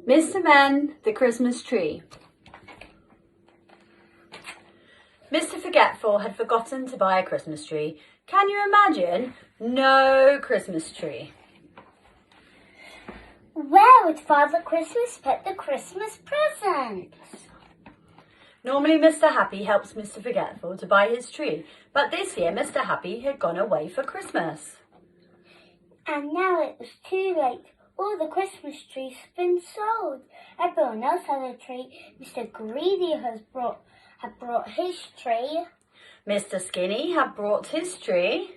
Mr. Men, the Christmas tree. Mr. Forgetful had forgotten to buy a Christmas tree. Can you imagine? No Christmas tree. Where would Father Christmas put the Christmas presents? Normally Mr. Happy helps Mr. Forgetful to buy his tree, but this year Mr. Happy had gone away for Christmas. And now it was too late. All the Christmas trees have been sold. Everyone else had a tree. Mr. Greedy had brought his tree. Mr. Skinny had brought his tree.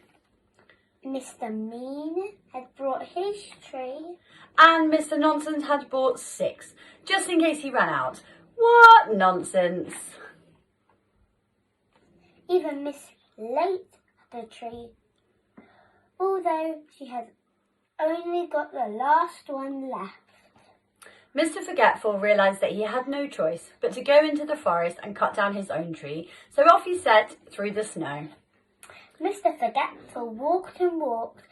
Mr. Mean had brought his tree. And Mr. Nonsense had bought 6, just in case he ran out. What nonsense! Even Miss Late had a tree, although she had only got the last one left. Mr. Forgetful realised that he had no choice but to go into the forest and cut down his own tree, so off he set through the snow. Mr. Forgetful walked and walked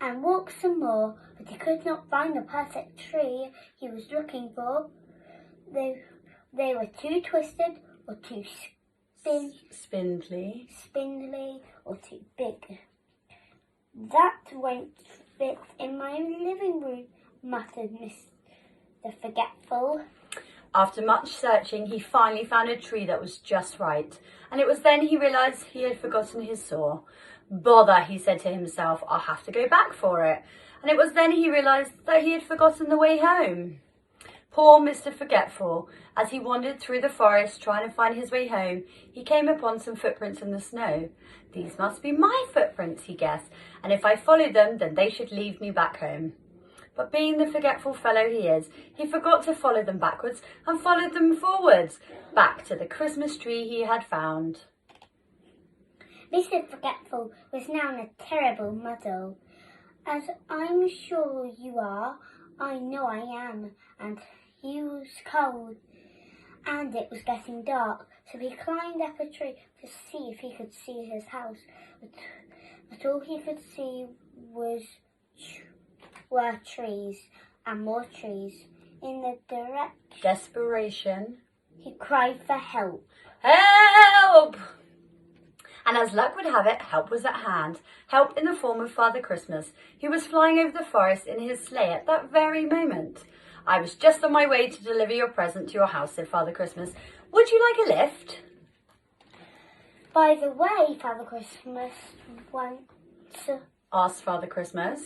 and walked some more, but he could not find the perfect tree he was looking for. They were too twisted or too Spindly. or too big. That won't fit in my living room, muttered Mr. Forgetful. After much searching, he finally found a tree that was just right, and it was then he realised he had forgotten his saw. Bother, he said to himself, I'll have to go back for it. And it was then he realised that he had forgotten the way home. Poor Mr. Forgetful. As he wandered through the forest trying to find his way home, he came upon some footprints in the snow. These must be my footprints, he guessed, and if I follow them, then they should lead me back home. But being the forgetful fellow he is, he forgot to follow them backwards and followed them forwards, back to the Christmas tree he had found. Mr. Forgetful was now in a terrible muddle. As I'm sure you are, I know I am, and he was cold, and it was getting dark, so he climbed up a tree to see if he could see his house, but all he could see were trees and more trees. In the direction, Desperation. he cried for help. Help! And as luck would have it, help was at hand. Help in the form of Father Christmas, who was flying over the forest in his sleigh at that very moment. I was just on my way to deliver your present to your house, said Father Christmas. Would you like a lift? By the way, Father Christmas, Asked Father Christmas.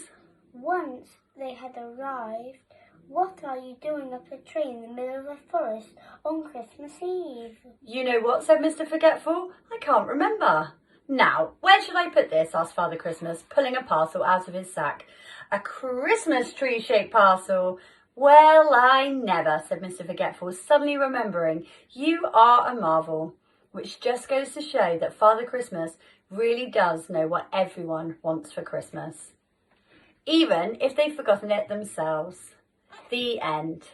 Once they had arrived, what are you doing up a tree in the middle of the forest on Christmas Eve? You know what, said Mr. Forgetful. I can't remember. Now, where should I put this? Asked Father Christmas, pulling a parcel out of his sack. A Christmas tree-shaped parcel. Well, I never, said Mr. Forgetful, suddenly remembering. You are a marvel. Which just goes to show that Father Christmas really does know what everyone wants for Christmas, even if they've forgotten it themselves. The end.